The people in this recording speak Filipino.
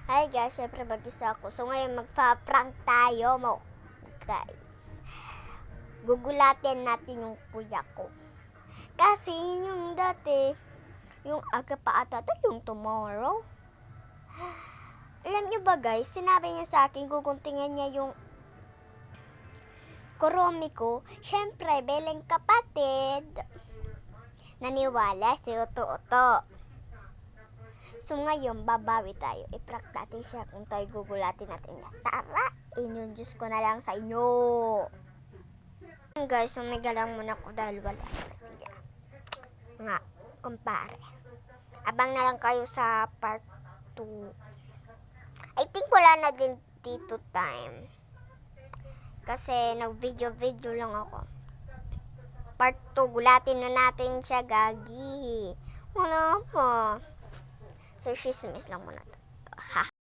Hi guys, syempre mag-isa ako. So ngayon magpa-prank tayo mo. Guys, gugulatin natin yung kuya ko. Kasi yung dati, yung aga pa ata, ito yung tomorrow. Alam nyo ba guys, sinabi niya sa akin, guguntingan niya yung kuromi ko. Syempre, beleng kapatid. Naniwala si Uto-Uto. So ngayon, babawi tayo. I-prank natin siya kung tayo gugulatin natin niya. Tara, inunjus ko na lang sa inyo. Guys, umiga lang muna ko dahil wala na sila. Nga, kumpare. Abang na lang kayo sa part 2. I think wala na din dito time. Kasi nag-video lang ako. Part 2, gulatin na natin siya, gagi. Wala pa. So, chismis lang muna. Ha?